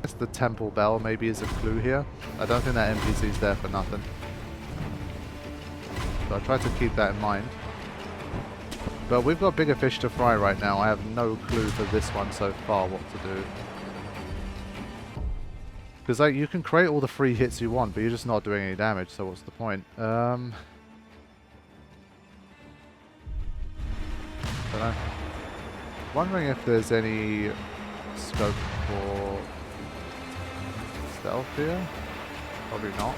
Guess the temple bell maybe is a clue here. I don't think that NPC is there for nothing. So I try to keep that in mind. But we've got bigger fish to fry right now. I have no clue for this one so far what to do. Because like, you can create all the free hits you want, but you're just not doing any damage, so what's the point? Don't know. Wondering if there's any scope for stealth here? Probably not.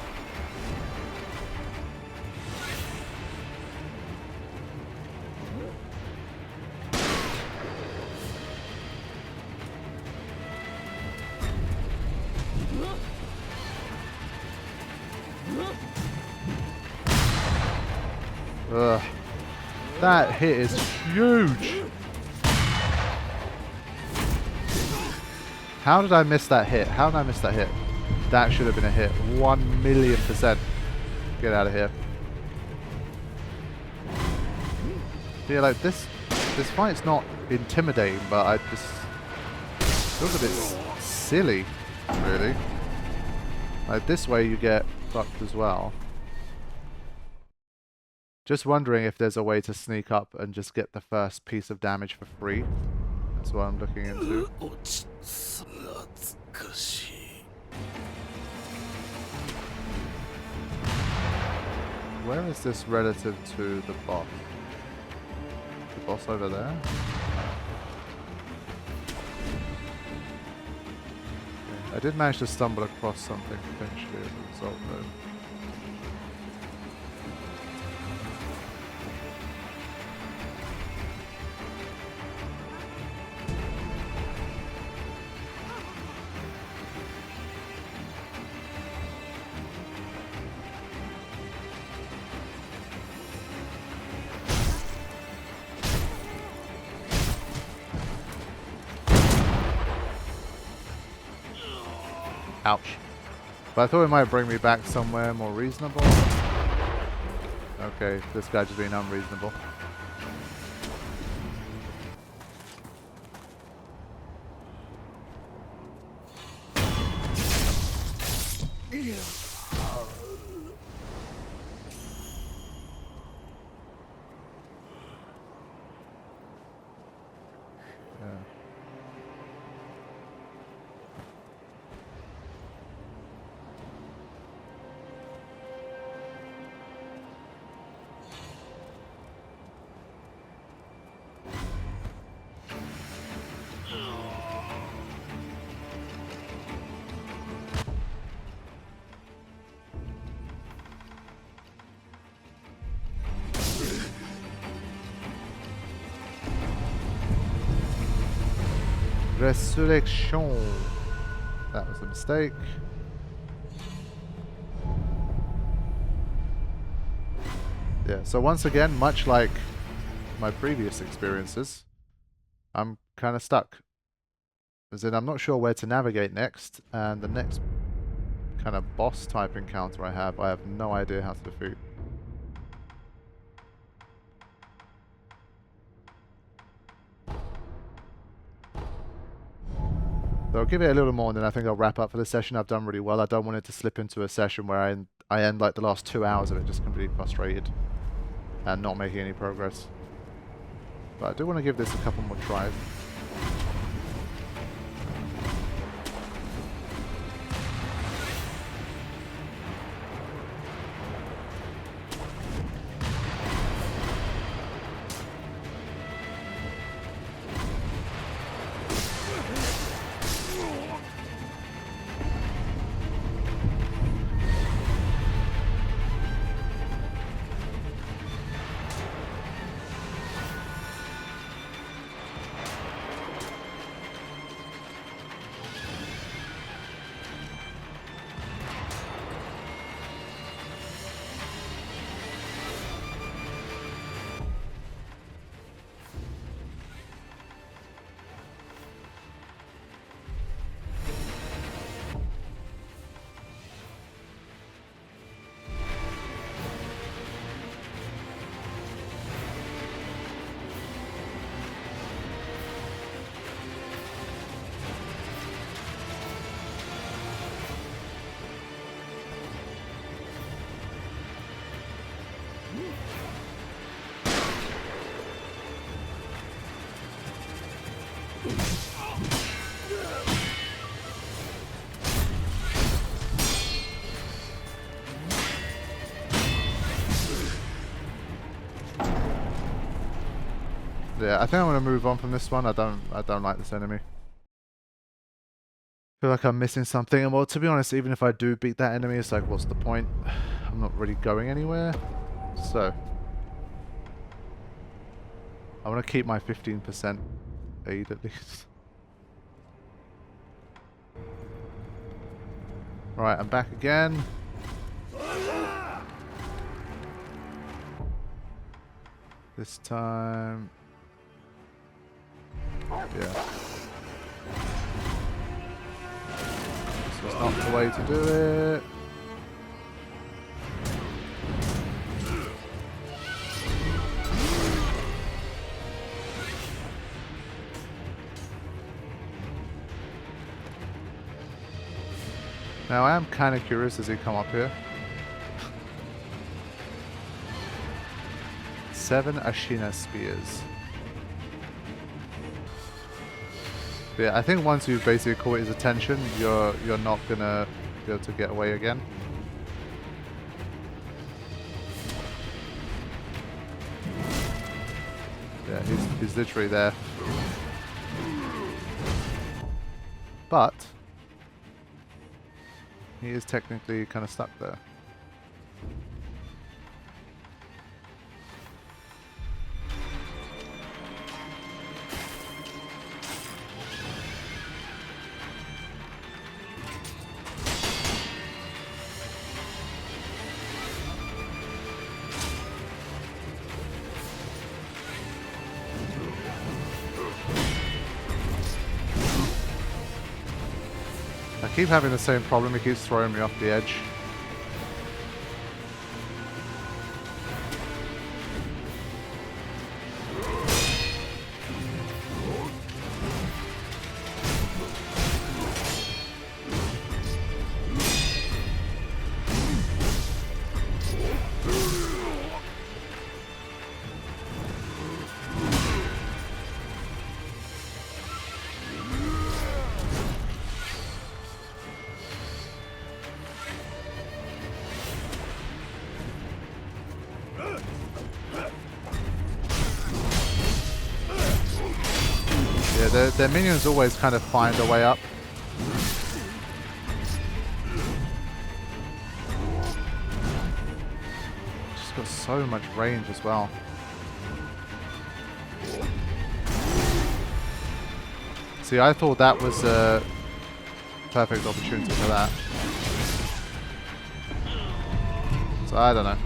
Ugh. That hit is huge! How did I miss that hit? How did I miss that hit? That should have been a hit. 1,000,000%. Get out of here. Yeah, like this fight's not intimidating, but I just feels a bit silly, really. Like this way you get fucked as well. Just wondering if there's a way to sneak up and just get the first piece of damage for free. That's what I'm looking into. Where is this relative to the boss? The boss over there? Okay. I did manage to stumble across something potentially as a result though. Ouch. But I thought it might bring me back somewhere more reasonable. Okay, this guy just being unreasonable. Yeah. Resurrection. That was a mistake. Yeah, so once again, much like my previous experiences, I'm kind of stuck. As in, I'm not sure where to navigate next, and the next kind of boss type encounter I have no idea how to defeat. So I'll give it a little more and then I think I'll wrap up for the session. I've done really well. I don't want it to slip into a session where I end like the last 2 hours of it just completely frustrated and not making any progress. But I do want to give this a couple more tries. Yeah, I think I'm gonna move on from this one. I don't like this enemy. Feel like I'm missing something, and well, to be honest, even if I do beat that enemy, it's like, what's the point? I'm not really going anywhere. So I want to keep my 15% aid at least. Right, I'm back again. This time, yeah. This is not the way to do it. Now I am kind of curious, does he come up here? 7 Ashina spears. But yeah, I think once you've basically caught his attention, you're not gonna be able to get away again. Yeah, he's literally there. But he is technically kind of stuck there. I keep having the same problem, he keeps throwing me off the edge. Yeah, their minions always kind of find a way up. Just got so much range as well. See, I thought that was a perfect opportunity for that. So I don't know.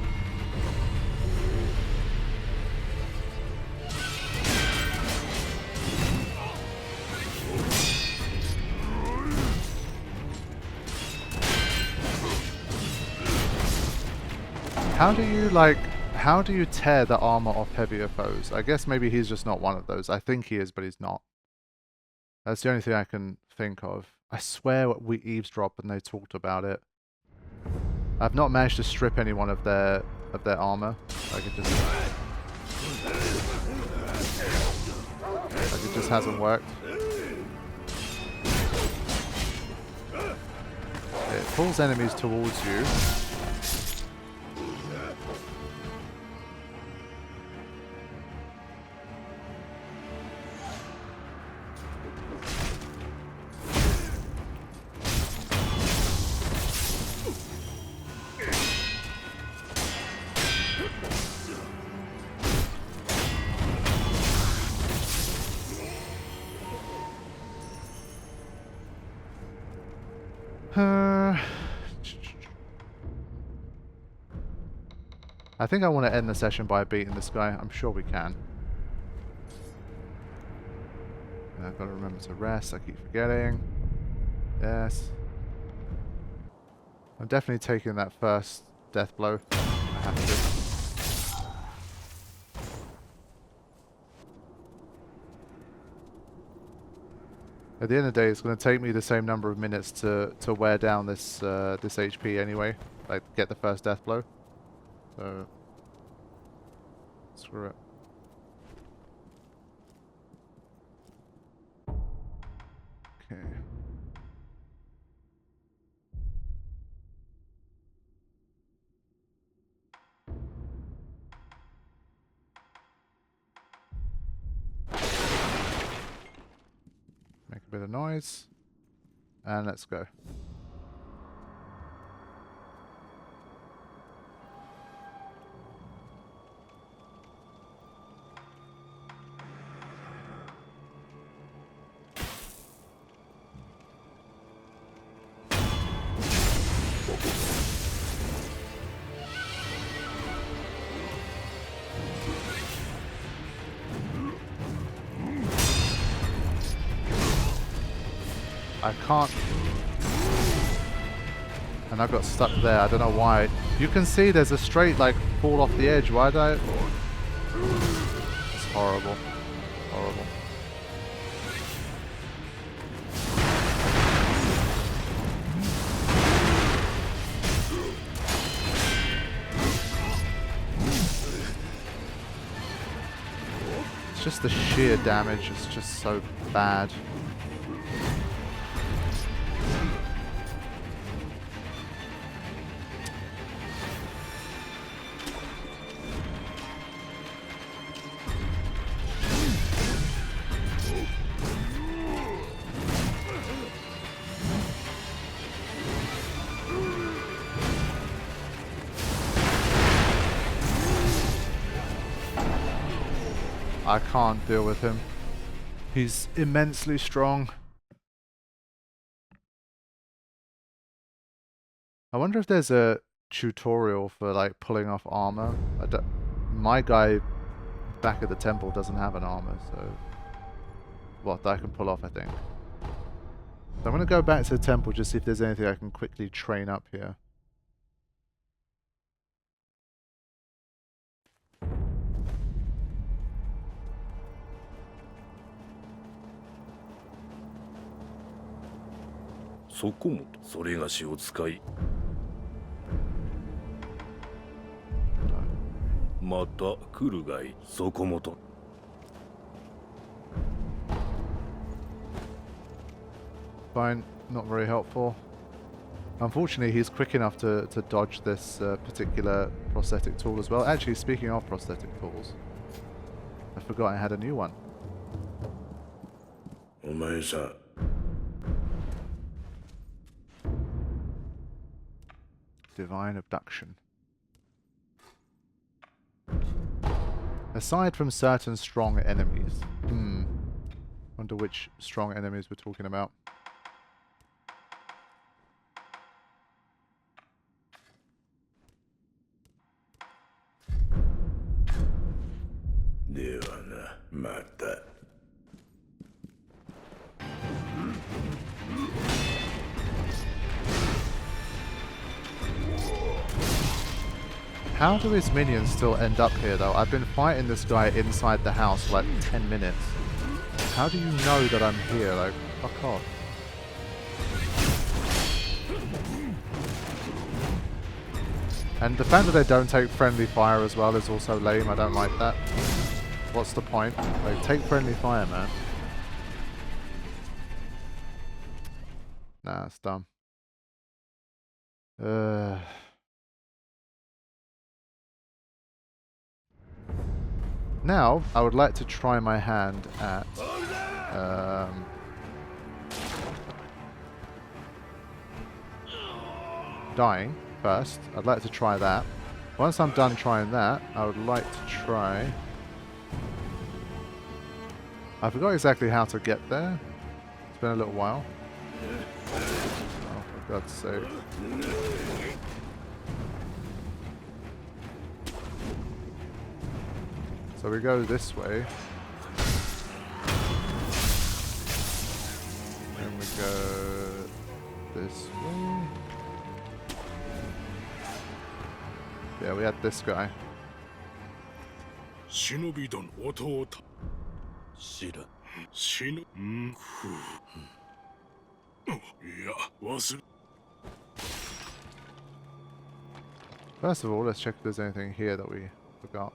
How do you tear the armor off heavier foes? I guess maybe he's just not one of those. I think he is, but he's not. That's the only thing I can think of. I swear we eavesdropped and they talked about it. I've not managed to strip anyone of their armor. Like it just hasn't worked. It pulls enemies towards you. I think I want to end the session by beating this guy. I'm sure we can. And I've got to remember to rest. I keep forgetting. Yes. I'm definitely taking that first death blow. I have to. At the end of the day, it's going to take me the same number of minutes to wear down this this HP anyway. Like, get the first death blow. So, Screw it. Okay. Make a bit of noise. And let's go. I can't. And I got stuck there. I don't know why. You can see there's a straight like fall off the edge. Why did I? It's horrible. Horrible. It's just the sheer damage. It's just so bad. I can't deal with him. He's immensely strong. I wonder if there's a tutorial for like pulling off armor. My guy back at the temple doesn't have an armor, so what I can pull off, I think. So I'm gonna go back to the temple just see if there's anything I can quickly train up here. Fine, not very helpful. Unfortunately, he's quick enough to dodge this particular prosthetic tool as well. Actually, speaking of prosthetic tools, I forgot I had a new one. Divine abduction. Aside from certain strong enemies. Wonder which strong enemies we're talking about. How do his minions still end up here though? I've been fighting this guy inside the house for like 10 minutes. How do you know that I'm here? Like, fuck off. And the fact that they don't take friendly fire as well is also lame. I don't like that. What's the point? Like, take friendly fire, man. Nah, it's dumb. Now, I would like to try my hand at dying first. I'd like to try that. Once I'm done trying that, I would like to try... I forgot exactly how to get there. It's been a little while. Oh, for God's sake. So we go this way. And we go this way. Yeah, we had this guy. Shinobi don otota. Shira. Shino. First of all, let's check if there's anything here that we forgot.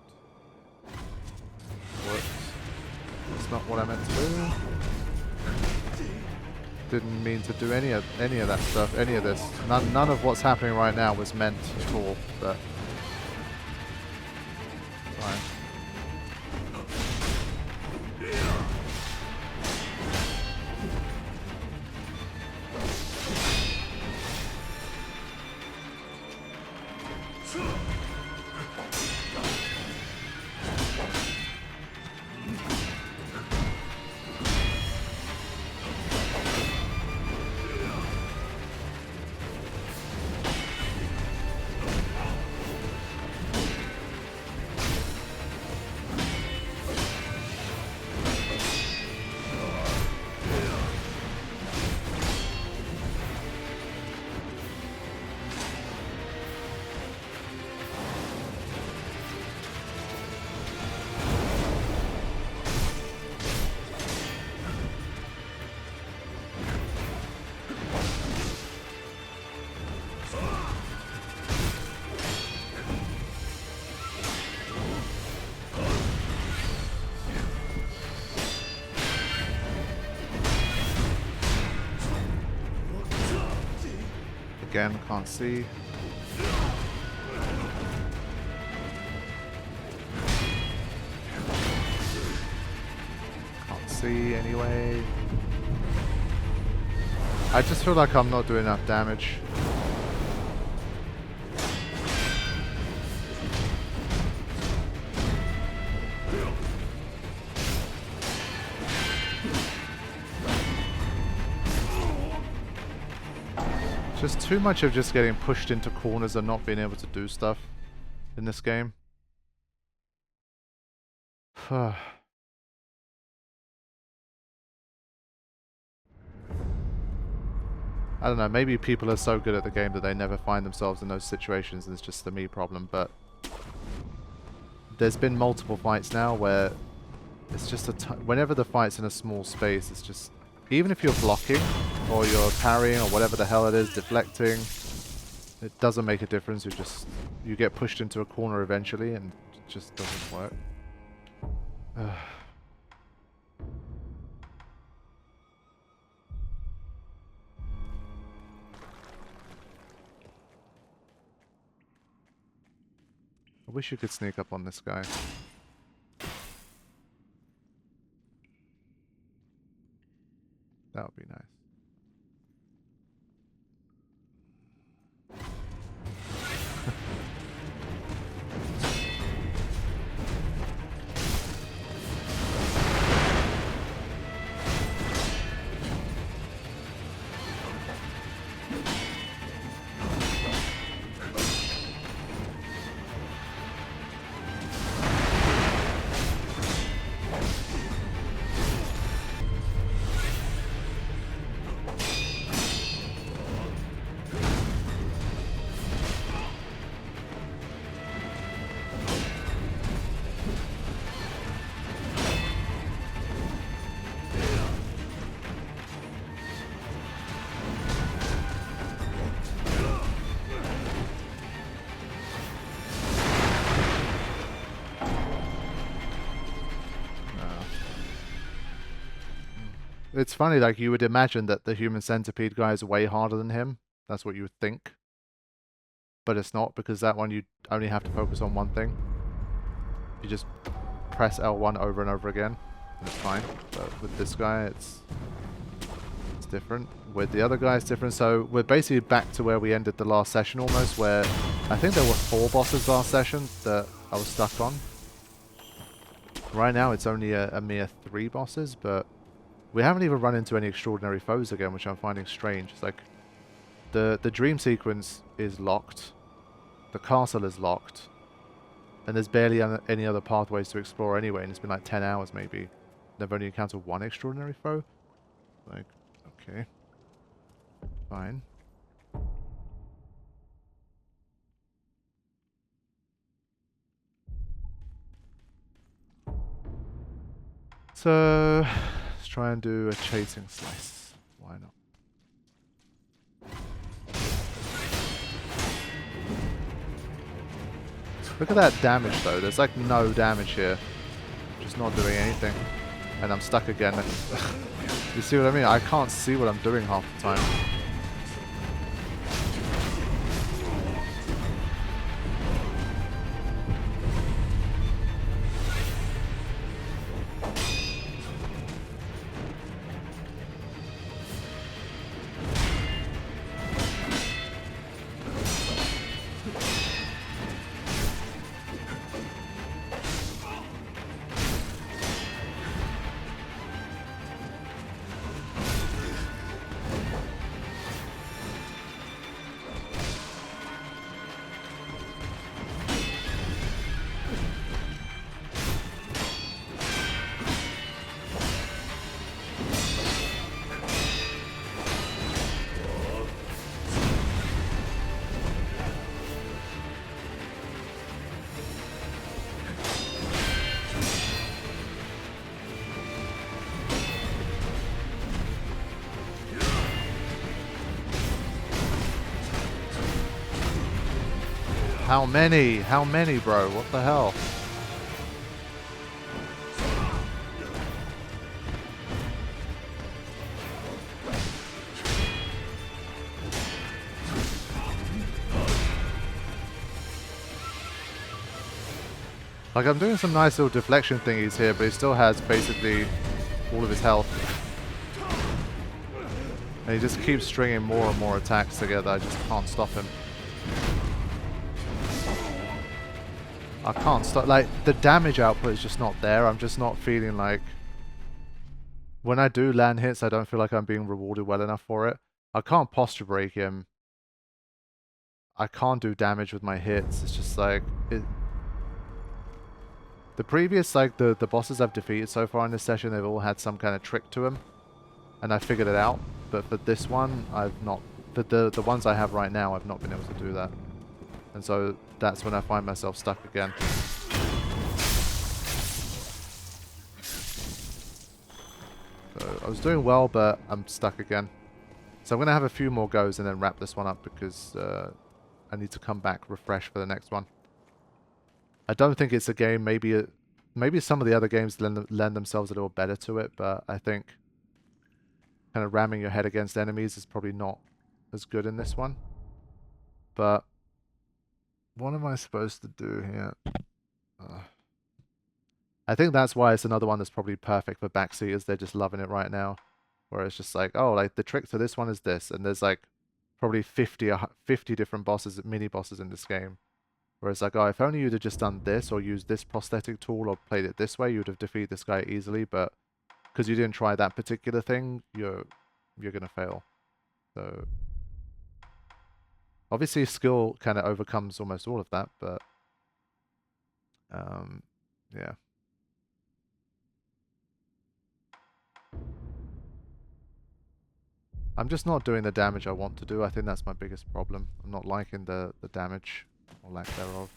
That's not what I meant to do. Didn't mean to do any of that stuff, any of this. None of what's happening right now was meant at all, but fine. Again, can't see. Can't see anyway. I just feel like I'm not doing enough damage. Just too much of just getting pushed into corners and not being able to do stuff in this game. I don't know, maybe people are so good at the game that they never find themselves in those situations and it's just the me problem, but there's been multiple fights now where it's just whenever the fight's in a small space, it's just, even if you're blocking or you're parrying or whatever the hell it is, deflecting, it doesn't make a difference. You get pushed into a corner eventually and it just doesn't work. I wish you could sneak up on this guy. That would be nice. It's funny, like, you would imagine that the human centipede guy is way harder than him. That's what you would think. But it's not, because that one you only have to focus on one thing. You just press L1 over and over again, and it's fine. But with this guy, it's different. With the other guy, it's different. So we're basically back to where we ended the last session almost, where I think there were 4 bosses last session that I was stuck on. Right now, it's only a mere 3 bosses, but we haven't even run into any extraordinary foes again, which I'm finding strange. It's like the dream sequence is locked, the castle is locked, and there's barely any other pathways to explore anyway, and it's been like 10 hours maybe. They've only encountered 1 extraordinary foe. Like, okay. Fine. So, let's try and do a chasing slice. Why not? Look at that damage though. There's like no damage here. Just not doing anything. and I'm stuck again. You see what I mean? I can't see what I'm doing half the time. How many? How many, bro? What the hell? Like, I'm doing some nice little deflection thingies here, but he still has basically all of his health. And he just keeps stringing more and more attacks together. I just can't stop him. I can't stop. Like, the damage output is just not there. I'm just not feeling like... When I do land hits, I don't feel like I'm being rewarded well enough for it. I can't posture break him. I can't do damage with my hits. It's just like... The previous, like, the bosses I've defeated so far in this session, they've all had some kind of trick to them. And I figured it out. But for this one, I've not... For the ones I have right now, I've not been able to do that. And so that's when I find myself stuck again. So I was doing well, but I'm stuck again. So I'm going to have a few more goes and then wrap this one up because I need to come back refreshed for the next one. I don't think it's a game, maybe some of the other games lend themselves a little better to it, but I think kind of ramming your head against enemies is probably not as good in this one. But what am I supposed to do here? I think that's why it's another one that's probably perfect for backseaters. They're just loving it right now. Where it's just like, oh, like the trick to this one is this. And there's like probably 50 different bosses, mini bosses in this game. Where it's like, oh, if only you'd have just done this or used this prosthetic tool or played it this way, you'd have defeated this guy easily. But because you didn't try that particular thing, you're going to fail. So... Obviously, skill kind of overcomes almost all of that, but yeah. I'm just not doing the damage I want to do. I think that's my biggest problem. I'm not liking the damage, or lack thereof.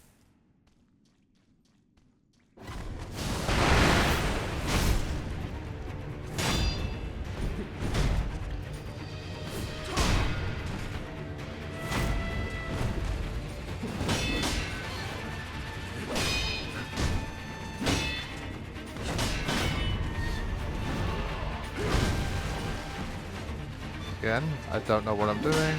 Again, I don't know what I'm doing.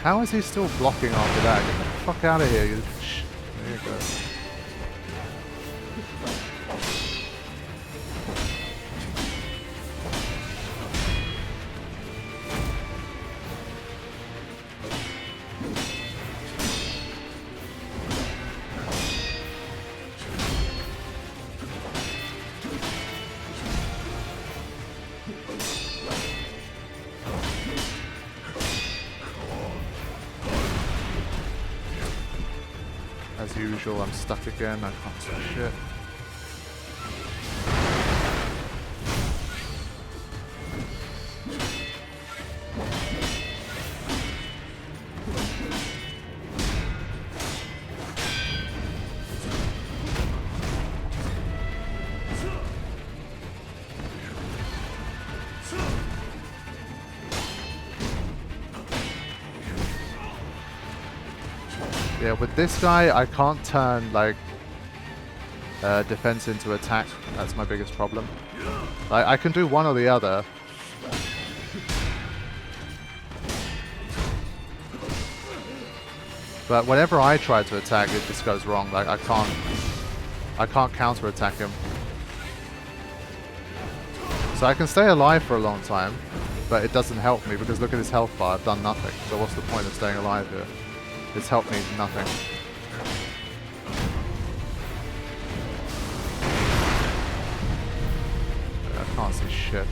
How is he still blocking after that? Get the fuck out of here. There you go. As usual, I'm stuck again. I can't see shit. Yeah, with this guy, I can't turn, like, defense into attack. That's my biggest problem. I can do one or the other. But whenever I try to attack, it just goes wrong. Like, I can't counter-attack him. So I can stay alive for a long time, but it doesn't help me because look at his health bar. I've done nothing. So what's the point of staying alive here? It's helped me nothing. I can't see shit.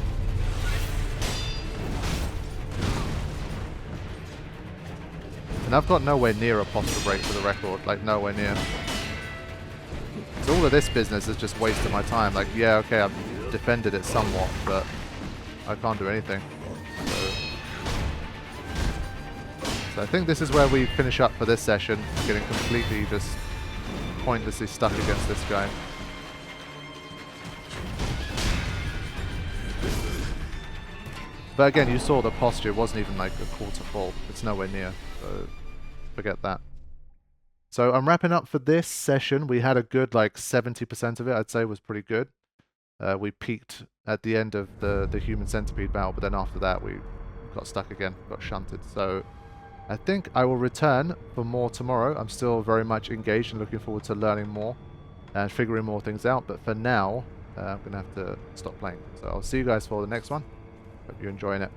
And I've got nowhere near a posture break for the record. Like, nowhere near. So all of this business is just wasting my time. Like, yeah, okay, I've defended it somewhat, but I can't do anything. So I think this is where we finish up for this session. Getting completely just pointlessly stuck against this guy. But again, you saw the posture. It wasn't even like a quarter full. It's nowhere near. So forget that. So I'm wrapping up for this session. We had a good like 70% of it, I'd say, was pretty good. We peaked at the end of the human centipede battle, but then after that we got stuck again, got shunted. So I think I will return for more tomorrow. I'm still very much engaged and looking forward to learning more and figuring more things out. But for now, I'm going to have to stop playing. So I'll see you guys for the next one. Hope you're enjoying it.